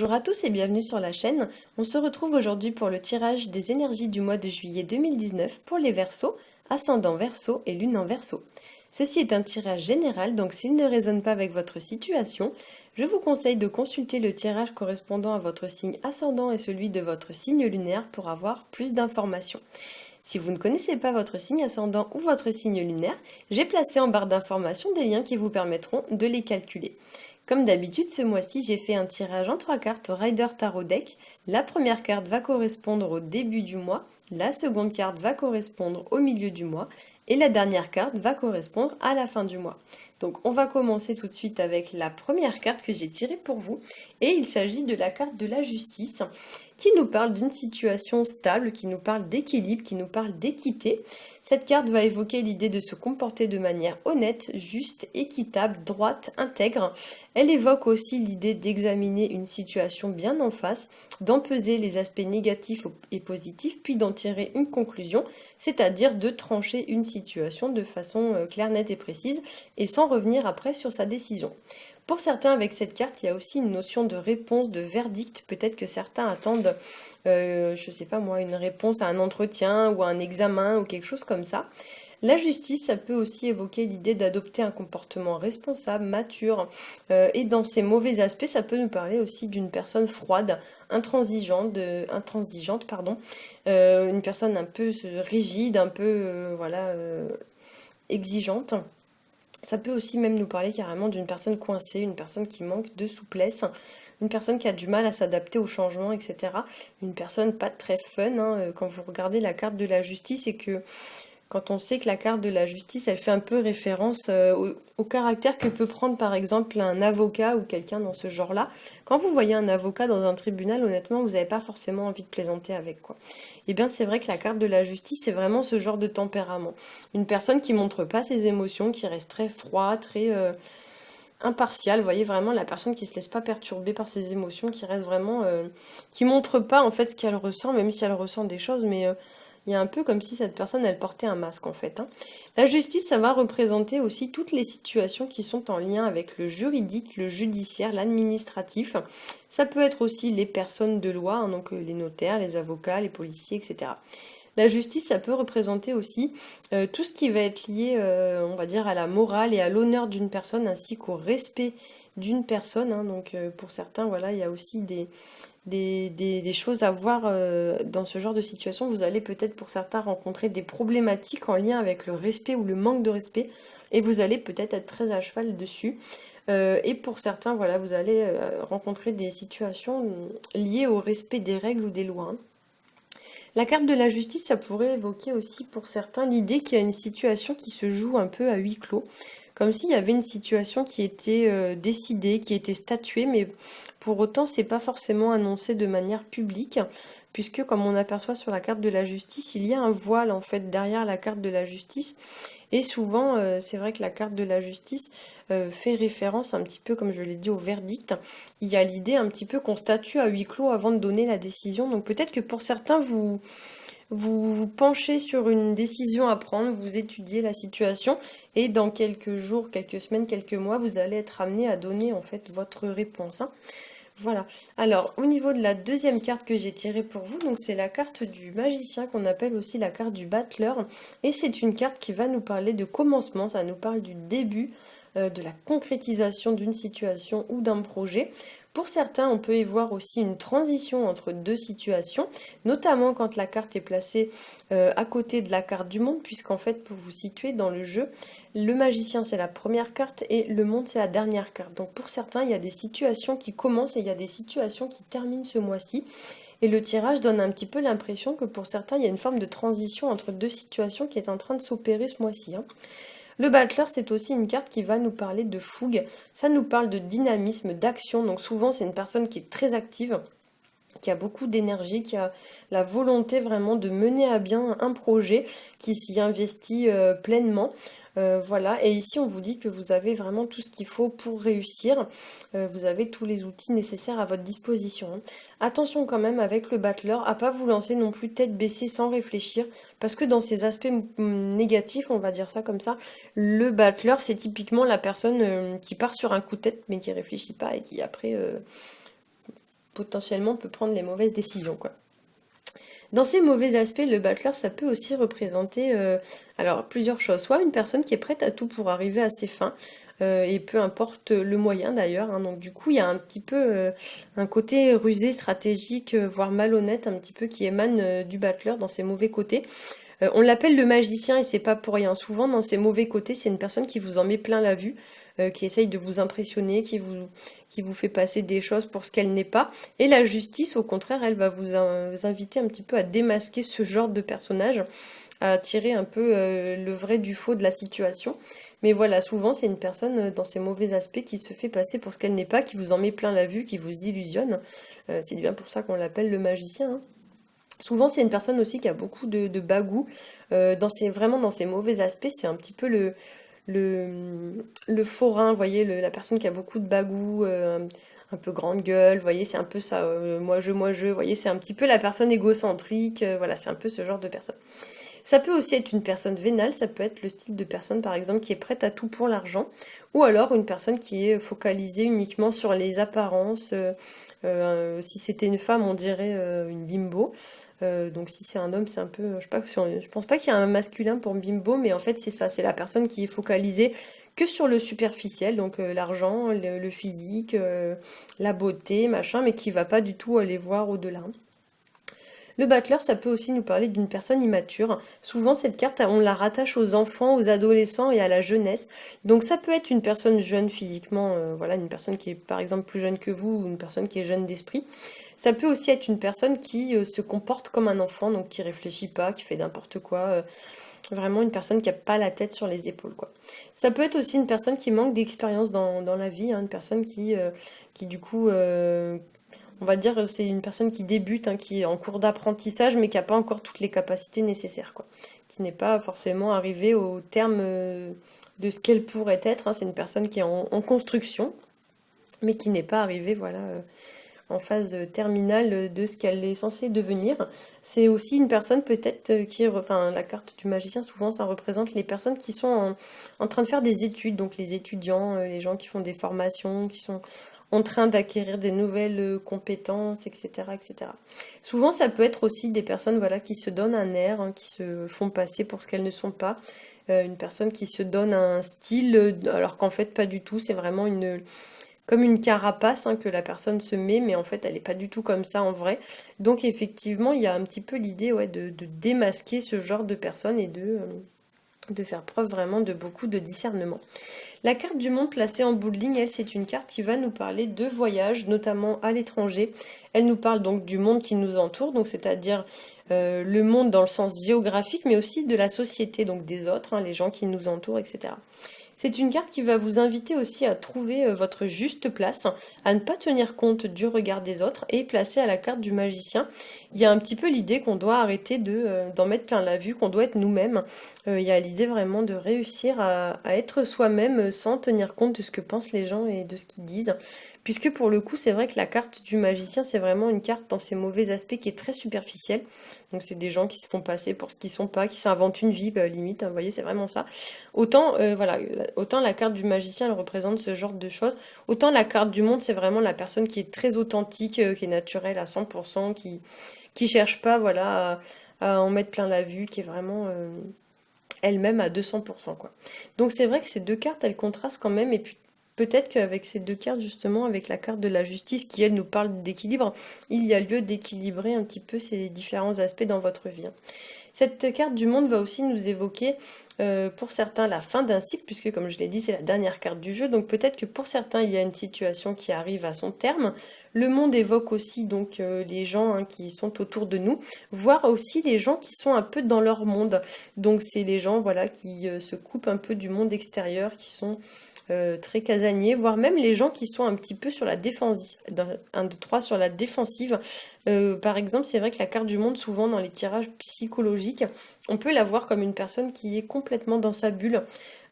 Bonjour à tous et bienvenue sur la chaîne. On se retrouve aujourd'hui pour le tirage des énergies du mois de juillet 2019 pour les Verseaux, ascendant Verseau et lune en Verseau. Ceci est un tirage général, donc s'il ne résonne pas avec votre situation, je vous conseille de consulter le tirage correspondant à votre signe ascendant et celui de votre signe lunaire pour avoir plus d'informations. Si vous ne connaissez pas votre signe ascendant ou votre signe lunaire, j'ai placé en barre d'informations des liens qui vous permettront de les calculer. Comme d'habitude, ce mois-ci, j'ai fait un tirage en 3 cartes Rider Tarot Deck. La première carte va correspondre au début du mois, la seconde carte va correspondre au milieu du mois et la dernière carte va correspondre à la fin du mois. Donc on va commencer tout de suite avec la première carte que j'ai tirée pour vous et il s'agit de la carte de la justice qui nous parle d'une situation stable, qui nous parle d'équilibre, qui nous parle d'équité. Cette carte va évoquer l'idée de se comporter de manière honnête, juste, équitable, droite, intègre. Elle évoque aussi l'idée d'examiner une situation bien en face, d'en peser les aspects négatifs et positifs, puis d'en tirer une conclusion, c'est-à-dire de trancher une situation de façon claire, nette et précise, et sans revenir après sur sa décision. Pour certains, avec cette carte, il y a aussi une notion de réponse, de verdict. Peut-être que certains attendent, je ne sais pas moi, une réponse à un entretien ou à un examen ou quelque chose comme ça. La justice, ça peut aussi évoquer l'idée d'adopter un comportement responsable, mature, et dans ses mauvais aspects, ça peut nous parler aussi d'une personne froide, intransigeante, une personne un peu rigide, un peu exigeante. Ça peut aussi même nous parler carrément d'une personne coincée, une personne qui manque de souplesse, une personne qui a du mal à s'adapter au changement, etc. Une personne pas très fun, hein, quand vous regardez la carte de la justice et que quand on sait que la carte de la justice, elle fait un peu référence au caractère que peut prendre par exemple un avocat ou quelqu'un dans ce genre-là. Quand vous voyez un avocat dans un tribunal, honnêtement, vous n'avez pas forcément envie de plaisanter avec, quoi. Et bien c'est vrai que la carte de la justice, c'est vraiment ce genre de tempérament. Une personne qui montre pas ses émotions, qui reste très froid, très impartiale. Vous voyez vraiment la personne qui se laisse pas perturber par ses émotions, qui reste vraiment, qui montre pas en fait ce qu'elle ressent, même si elle ressent des choses, mais il y a un peu comme si cette personne, elle portait un masque en fait, hein. La justice, ça va représenter aussi toutes les situations qui sont en lien avec le juridique, le judiciaire, l'administratif. Ça peut être aussi les personnes de loi, hein, donc les notaires, les avocats, les policiers, etc. La justice, ça peut représenter aussi tout ce qui va être lié, on va dire, à la morale et à l'honneur d'une personne, ainsi qu'au respect d'une personne, hein. Donc pour certains, voilà, il y a aussi des choses à voir dans ce genre de situation. Vous allez peut-être pour certains rencontrer des problématiques en lien avec le respect ou le manque de respect, et vous allez peut-être être très à cheval dessus. Et pour certains, voilà, vous allez rencontrer des situations liées au respect des règles ou des lois, hein. La carte de la justice, ça pourrait évoquer aussi pour certains l'idée qu'il y a une situation qui se joue un peu à huis clos, comme s'il y avait une situation qui était décidée, qui était statuée, mais pour autant, c'est pas forcément annoncé de manière publique, puisque comme on aperçoit sur la carte de la justice, il y a un voile en fait derrière la carte de la justice. Et souvent, c'est vrai que la carte de la justice fait référence un petit peu, comme je l'ai dit, au verdict. Il y a l'idée un petit peu qu'on statue à huis clos avant de donner la décision. Donc peut-être que pour certains, vous penchez sur une décision à prendre, vous étudiez la situation et dans quelques jours, quelques semaines, quelques mois, vous allez être amené à donner en fait votre réponse, hein. Voilà. Alors, au niveau de la deuxième carte que j'ai tirée pour vous, donc c'est la carte du magicien qu'on appelle aussi la carte du battleur. Et c'est une carte qui va nous parler de commencement, ça nous parle du début, de la concrétisation d'une situation ou d'un projet. Pour certains, on peut y voir aussi une transition entre deux situations, notamment quand la carte est placée à côté de la carte du monde, puisqu'en fait, pour vous situer dans le jeu, le magicien c'est la première carte et le monde c'est la dernière carte. Donc pour certains, il y a des situations qui commencent et il y a des situations qui terminent ce mois-ci. Et le tirage donne un petit peu l'impression que pour certains, il y a une forme de transition entre deux situations qui est en train de s'opérer ce mois-ci, hein. Le battleur, c'est aussi une carte qui va nous parler de fougue. Ça nous parle de dynamisme, d'action. Donc souvent, c'est une personne qui est très active, qui a beaucoup d'énergie, qui a la volonté vraiment de mener à bien un projet, qui s'y investit pleinement. Voilà, et ici on vous dit que vous avez vraiment tout ce qu'il faut pour réussir. Vous avez tous les outils nécessaires à votre disposition, hein. Attention quand même avec le battleur à pas vous lancer non plus tête baissée sans réfléchir, parce que dans ces aspects négatifs, on va dire ça comme ça, le battleur c'est typiquement la personne qui part sur un coup de tête mais qui réfléchit pas et qui après potentiellement peut prendre les mauvaises décisions, quoi. Dans ces mauvais aspects, le battleur, ça peut aussi représenter alors plusieurs choses. Soit une personne qui est prête à tout pour arriver à ses fins, et peu importe le moyen d'ailleurs, hein. Donc du coup, il y a un petit peu un côté rusé, stratégique, voire malhonnête, un petit peu qui émane du battleur dans ses mauvais côtés. On l'appelle le magicien et c'est pas pour rien. Souvent, dans ses mauvais côtés, c'est une personne qui vous en met plein la vue, qui essaye de vous impressionner, qui vous fait passer des choses pour ce qu'elle n'est pas. Et la justice, au contraire, elle va vous inviter un petit peu à démasquer ce genre de personnage, à tirer un peu le vrai du faux de la situation. Mais voilà, souvent, c'est une personne dans ses mauvais aspects qui se fait passer pour ce qu'elle n'est pas, qui vous en met plein la vue, qui vous illusionne. C'est bien pour ça qu'on l'appelle le magicien, hein. Souvent, c'est une personne aussi qui a beaucoup de bagou. Vraiment dans ses mauvais aspects, c'est un petit peu le forain, vous voyez, la personne qui a beaucoup de bagou, un peu grande gueule, vous voyez, c'est un peu ça, moi je, vous voyez, c'est un petit peu la personne égocentrique, voilà, c'est un peu ce genre de personne. Ça peut aussi être une personne vénale, ça peut être le style de personne par exemple qui est prête à tout pour l'argent, ou alors une personne qui est focalisée uniquement sur les apparences. Si c'était une femme, on dirait une bimbo. Donc si c'est un homme, c'est un peu, je sais pas, je pense pas qu'il y a un masculin pour bimbo, mais en fait c'est ça, c'est la personne qui est focalisée que sur le superficiel, donc l'argent, le physique, la beauté, machin, mais qui va pas du tout aller voir au-delà. Le battleur, ça peut aussi nous parler d'une personne immature. Souvent, cette carte, on la rattache aux enfants, aux adolescents et à la jeunesse. Donc, ça peut être une personne jeune physiquement, voilà, une personne qui est par exemple plus jeune que vous, ou une personne qui est jeune d'esprit. Ça peut aussi être une personne qui se comporte comme un enfant, donc qui réfléchit pas, qui fait n'importe quoi. Vraiment une personne qui a pas la tête sur les épaules, quoi. Ça peut être aussi une personne qui manque d'expérience dans la vie, hein, une personne qui du coup on va dire c'est une personne qui débute, hein, qui est en cours d'apprentissage, mais qui n'a pas encore toutes les capacités nécessaires, quoi. Qui n'est pas forcément arrivée au terme de ce qu'elle pourrait être, hein. C'est une personne qui est en construction, mais qui n'est pas arrivée, voilà, en phase terminale de ce qu'elle est censée devenir. C'est aussi une personne peut-être enfin la carte du magicien, souvent ça représente les personnes qui sont en train de faire des études, donc les étudiants, les gens qui font des formations, qui sont en train d'acquérir des nouvelles compétences, etc., etc. Souvent, ça peut être aussi des personnes, voilà, qui se donnent un air, hein, qui se font passer pour ce qu'elles ne sont pas. Une personne qui se donne un style, alors qu'en fait, pas du tout. C'est vraiment comme une carapace, hein, que la personne se met, mais en fait, elle n'est pas du tout comme ça en vrai. Donc, effectivement, il y a un petit peu l'idée, ouais, de démasquer ce genre de personnes et de faire preuve vraiment de beaucoup de discernement. La carte du monde placée en bout de ligne, elle, c'est une carte qui va nous parler de voyage, notamment à l'étranger. Elle nous parle donc du monde qui nous entoure, donc c'est-à-dire le monde dans le sens géographique, mais aussi de la société, donc des autres, hein, les gens qui nous entourent, etc. C'est une carte qui va vous inviter aussi à trouver votre juste place, à ne pas tenir compte du regard des autres et placer à la carte du magicien. Il y a un petit peu l'idée qu'on doit arrêter d'en mettre plein la vue, qu'on doit être nous-mêmes. Il y a l'idée vraiment de réussir à être soi-même sans tenir compte de ce que pensent les gens et de ce qu'ils disent. Puisque pour le coup, c'est vrai que la carte du magicien, c'est vraiment une carte dans ses mauvais aspects qui est très superficielle. Donc c'est des gens qui se font passer pour ce qu'ils sont pas, qui s'inventent une vie, limite, hein, vous voyez, c'est vraiment ça. Autant, voilà, autant la carte du magicien, elle représente ce genre de choses. Autant la carte du monde, c'est vraiment la personne qui est très authentique, qui est naturelle à 100%, qui cherche pas, voilà, à en mettre plein la vue, qui est vraiment elle-même à 200%, quoi. Donc c'est vrai que ces deux cartes, elles contrastent quand même, et puis peut-être qu'avec ces deux cartes, justement, avec la carte de la justice qui, elle, nous parle d'équilibre, il y a lieu d'équilibrer un petit peu ces différents aspects dans votre vie, hein. Cette carte du monde va aussi nous évoquer, pour certains, la fin d'un cycle, puisque comme je l'ai dit, c'est la dernière carte du jeu, donc peut-être que pour certains, il y a une situation qui arrive à son terme. Le monde évoque aussi donc les gens, hein, qui sont autour de nous, voire aussi les gens qui sont un peu dans leur monde. Donc c'est les gens, voilà, qui se coupent un peu du monde extérieur, qui sont très casaniers, voire même les gens qui sont un petit peu sur la défensive, 1, 2, 3, sur la défensive. Par exemple, c'est vrai que la carte du monde, souvent dans les tirages psychologiques, on peut la voir comme une personne qui est complètement dans sa bulle.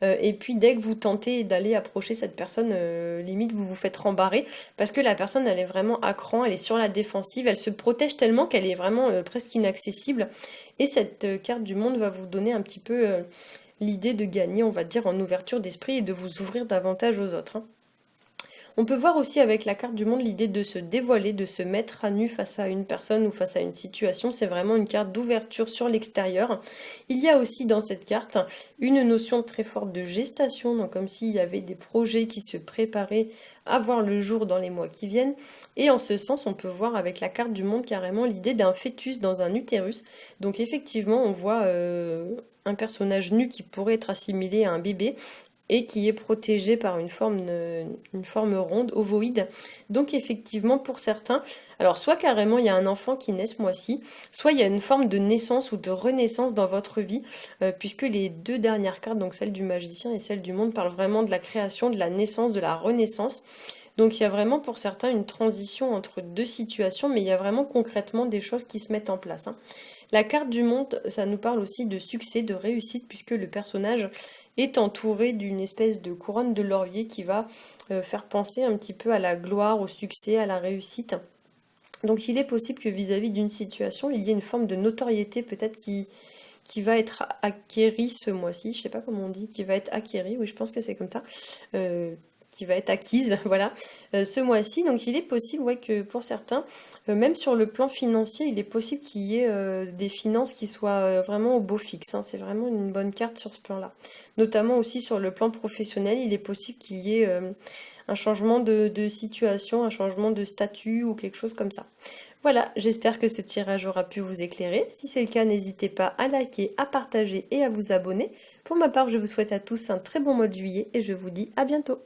Et puis dès que vous tentez d'aller approcher cette personne, limite vous vous faites rembarrer, parce que la personne, elle est vraiment à cran, elle est sur la défensive, elle se protège tellement qu'elle est vraiment presque inaccessible. Et cette carte du monde va vous donner un petit peu l'idée de gagner, on va dire, en ouverture d'esprit et de vous ouvrir davantage aux autres, hein. On peut voir aussi avec la carte du monde l'idée de se dévoiler, de se mettre à nu face à une personne ou face à une situation. C'est vraiment une carte d'ouverture sur l'extérieur. Il y a aussi dans cette carte une notion très forte de gestation, donc comme s'il y avait des projets qui se préparaient à voir le jour dans les mois qui viennent. Et en ce sens, on peut voir avec la carte du monde carrément l'idée d'un fœtus dans un utérus. Donc effectivement, on voit un personnage nu qui pourrait être assimilé à un bébé et qui est protégé par une forme ronde, ovoïde. Donc effectivement, pour certains, alors soit carrément il y a un enfant qui naît ce mois-ci, soit il y a une forme de naissance ou de renaissance dans votre vie, puisque les deux dernières cartes, donc celle du magicien et celle du monde, parlent vraiment de la création, de la naissance, de la renaissance. Donc il y a vraiment pour certains une transition entre deux situations, mais il y a vraiment concrètement des choses qui se mettent en place, hein. La carte du monde, ça nous parle aussi de succès, de réussite, puisque le personnage est entouré d'une espèce de couronne de laurier qui va faire penser un petit peu à la gloire, au succès, à la réussite. Donc il est possible que vis-à-vis d'une situation, il y ait une forme de notoriété peut-être qui va être acquérie ce mois-ci. Je sais pas comment on dit, qui va être acquérie, oui je pense que c'est comme ça. Qui va être acquise, voilà, ce mois-ci. Donc il est possible, ouais, que pour certains, même sur le plan financier, il est possible qu'il y ait des finances qui soient vraiment au beau fixe, hein. C'est vraiment une bonne carte sur ce plan-là. Notamment aussi sur le plan professionnel, il est possible qu'il y ait un changement de situation, un changement de statut ou quelque chose comme ça. Voilà, j'espère que ce tirage aura pu vous éclairer. Si c'est le cas, n'hésitez pas à liker, à partager et à vous abonner. Pour ma part, je vous souhaite à tous un très bon mois de juillet et je vous dis à bientôt.